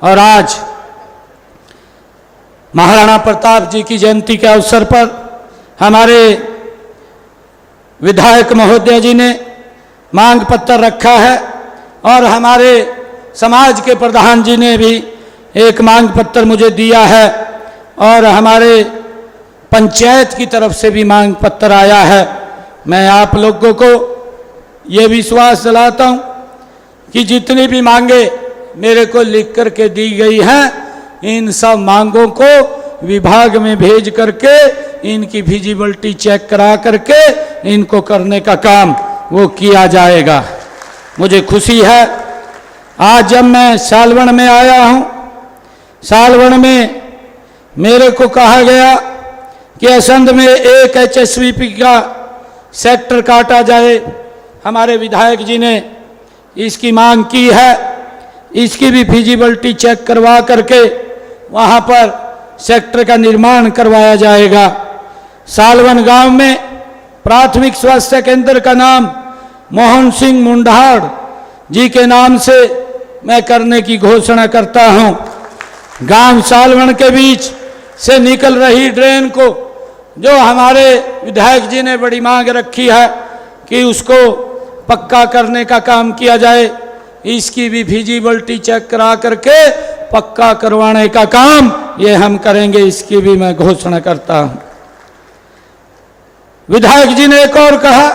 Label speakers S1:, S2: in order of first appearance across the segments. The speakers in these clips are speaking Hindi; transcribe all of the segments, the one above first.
S1: और आज महाराणा प्रताप जी की जयंती के अवसर पर हमारे विधायक महोदय जी ने मांग पत्र रखा है और हमारे समाज के प्रधान जी ने भी एक मांग पत्र मुझे दिया है और हमारे पंचायत की तरफ से भी मांग पत्र आया है। मैं आप लोगों को ये विश्वास दिलाता हूँ कि जितनी भी मांगे मेरे को लिख करके दी गई हैं, इन सब मांगों को विभाग में भेज करके इनकी फिजिबिलिटी चेक करा करके इनको करने का काम वो किया जाएगा। मुझे खुशी है आज जब मैं सालवन में आया हूँ, सालवन में मेरे को कहा गया कि असंध में एक HSVP का सेक्टर काटा जाए। हमारे विधायक जी ने इसकी मांग की है, इसकी भी फिजिबिलिटी चेक करवा करके वहाँ पर सेक्टर का निर्माण करवाया जाएगा। सालवन गांव में प्राथमिक स्वास्थ्य केंद्र का नाम मोहन सिंह मुंडाड़ जी के नाम से मैं करने की घोषणा करता हूँ। गांव सालवन के बीच से निकल रही ड्रेन को जो हमारे विधायक जी ने बड़ी मांग रखी है कि उसको पक्का करने का काम किया जाए, इसकी भी फिजिबिलिटी चेक करा करके पक्का करवाने का काम ये हम करेंगे, इसकी भी मैं घोषणा करता हूं। विधायक जी ने एक और कहा,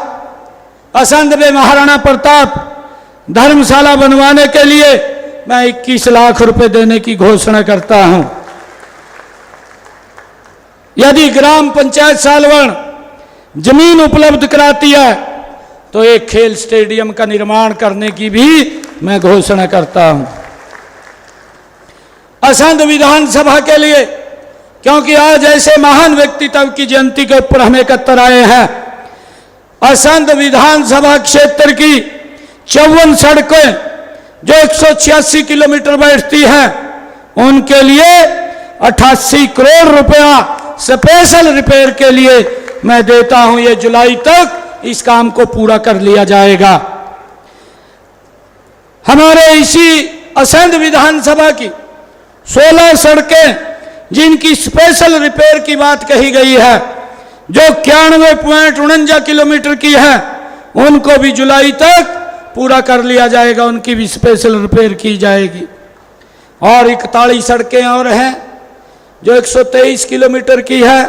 S1: असंध में महाराणा प्रताप धर्मशाला बनवाने के लिए मैं 21 लाख रुपए देने की घोषणा करता हूं। यदि ग्राम पंचायत सालवन जमीन उपलब्ध कराती है तो एक खेल स्टेडियम का निर्माण करने की भी मैं घोषणा करता हूं। असंध विधानसभा के लिए, क्योंकि आज ऐसे महान व्यक्तित्व की जयंती के ऊपर हम एकत्र आए हैं, असंध विधानसभा क्षेत्र की 54 सड़कें जो 186 किलोमीटर बैठती हैं, उनके लिए 88 करोड़ रुपया स्पेशल रिपेयर के लिए मैं देता हूं। ये जुलाई तक इस काम को पूरा कर लिया जाएगा। हमारे इसी असंध विधानसभा की 16 सड़कें जिनकी स्पेशल रिपेयर की बात कही गई है, जो 91.49 किलोमीटर की है, उनको भी जुलाई तक पूरा कर लिया जाएगा, उनकी भी स्पेशल रिपेयर की जाएगी। और 41 सड़कें और हैं जो 123 किलोमीटर की है,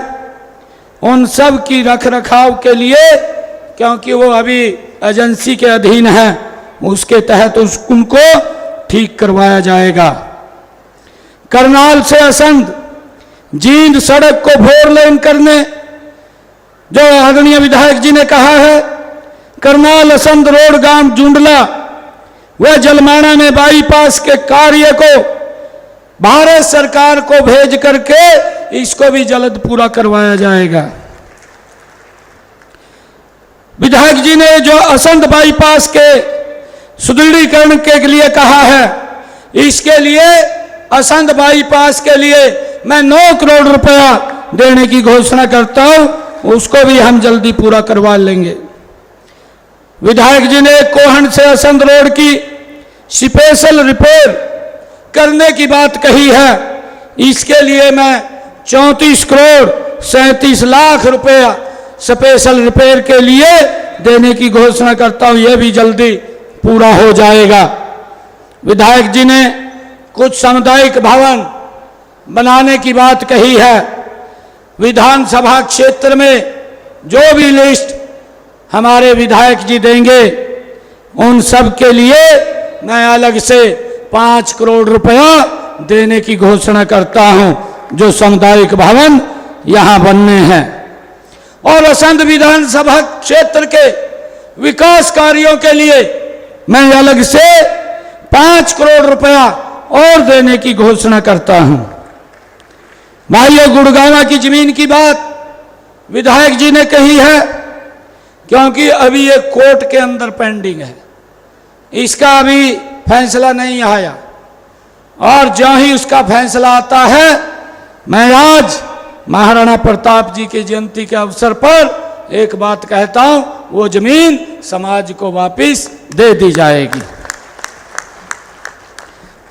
S1: उन सब की रख रखाव के लिए, क्योंकि वो अभी एजेंसी के अधीन है, उसके तहत उनको ठीक करवाया जाएगा। करनाल से असंध जींद सड़क को 4 लेन करने, जो आदरणीय विधायक जी ने कहा है, करनाल असंध रोड गांव जुंडला व जलमाना में बाईपास के कार्य को भारत सरकार को भेज करके इसको भी जल्द पूरा करवाया जाएगा। विधायक जी ने जो असंध बाईपास के सुदृढ़ीकरण के लिए कहा है, इसके लिए असंध बाईपास के लिए मैं 9 करोड़ रुपया देने की घोषणा करता हूं, उसको भी हम जल्दी पूरा करवा लेंगे। विधायक जी ने कोहन से असंध रोड की स्पेशल रिपेयर करने की बात कही है, इसके लिए मैं 34 करोड़ 37 लाख रुपया स्पेशल रिपेयर के लिए देने की घोषणा करता हूं, यह भी जल्दी पूरा हो जाएगा। विधायक जी ने कुछ सामुदायिक भवन बनाने की बात कही है। विधानसभा क्षेत्र में जो भी लिस्ट हमारे विधायक जी देंगे, उन सब के लिए मैं अलग से 5 करोड़ रुपया देने की घोषणा करता हूं, जो सामुदायिक भवन यहां बनने हैं। और असंध विधानसभा क्षेत्र के विकास कार्यों के लिए मैं अलग से 5 करोड़ रुपया और देने की घोषणा करता हूं। भाइयों, गुड़गांव की जमीन की बात विधायक जी ने कही है, क्योंकि अभी ये कोर्ट के अंदर पेंडिंग है, इसका अभी फैसला नहीं आया, और जो ही उसका फैसला आता है, मैं आज महाराणा प्रताप जी की जयंती के अवसर पर एक बात कहता हूं, वो जमीन समाज को वापस दे दी जाएगी।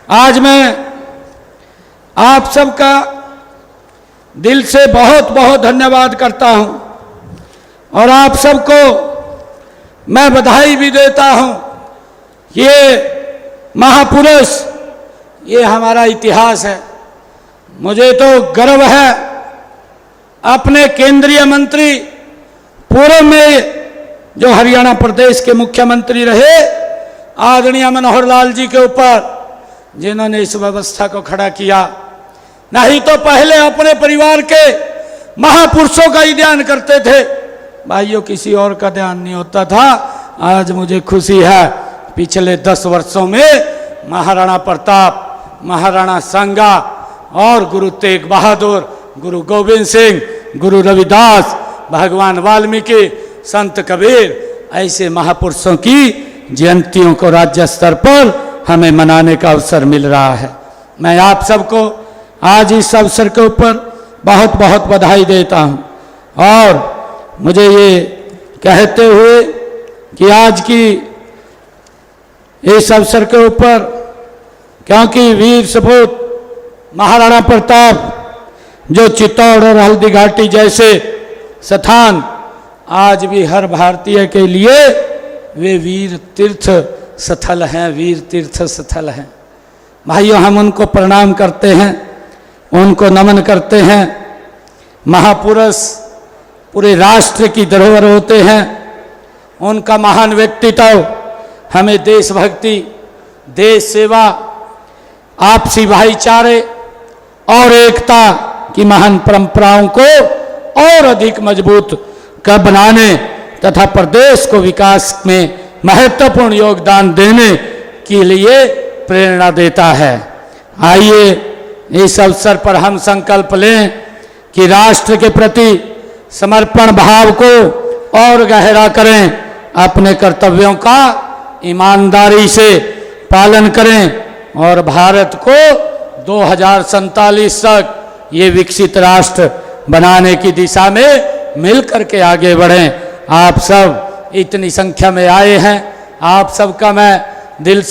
S1: आज मैं आप सबका दिल से बहुत बहुत धन्यवाद करता हूं और आप सबको मैं बधाई भी देता हूं। ये महापुरुष, ये हमारा इतिहास है। मुझे तो गर्व है अपने केंद्रीय मंत्री, पूर्व में जो हरियाणा प्रदेश के मुख्यमंत्री रहे आदरणीय मनोहर लाल जी के ऊपर, जिन्होंने इस व्यवस्था को खड़ा किया। नहीं तो पहले अपने परिवार के महापुरुषों का ही ध्यान करते थे, भाइयों किसी और का ध्यान नहीं होता था। आज मुझे खुशी है पिछले 10 वर्षों में महाराणा प्रताप, महाराणा सांगा और गुरु तेग बहादुर, गुरु गोविंद सिंह, गुरु रविदास, भगवान वाल्मीकि, संत कबीर, ऐसे महापुरुषों की जयंतियों को राज्य स्तर पर हमें मनाने का अवसर मिल रहा है। मैं आप सबको आज इस अवसर के ऊपर बहुत बहुत बधाई देता हूं और मुझे ये कहते हुए कि आज की इस अवसर के ऊपर, क्योंकि वीर सपूत महाराणा प्रताप जो चित्तौड़ और हल्दी घाटी जैसे स्थान आज भी हर भारतीय के लिए वे वीर तीर्थ स्थल हैं, वीर तीर्थ स्थल हैं। भाइयों, हम उनको प्रणाम करते हैं, उनको नमन करते हैं। महापुरुष पूरे राष्ट्र की धरोहर होते हैं। उनका महान व्यक्तित्व हमें देशभक्ति, देश सेवा, आपसी भाईचारे और एकता की महान परंपराओं को और अधिक मजबूत कर बनाने तथा प्रदेश को विकास में महत्वपूर्ण योगदान देने के लिए प्रेरणा देता है। आइए इस अवसर पर हम संकल्प लें कि राष्ट्र के प्रति समर्पण भाव को और गहरा करें, अपने कर्तव्यों का ईमानदारी से पालन करें और भारत को 2047 तक ये विकसित राष्ट्र बनाने की दिशा में मिलकर के आगे बढ़ें। आप सब इतनी संख्या में आए हैं, आप सबका मैं दिल से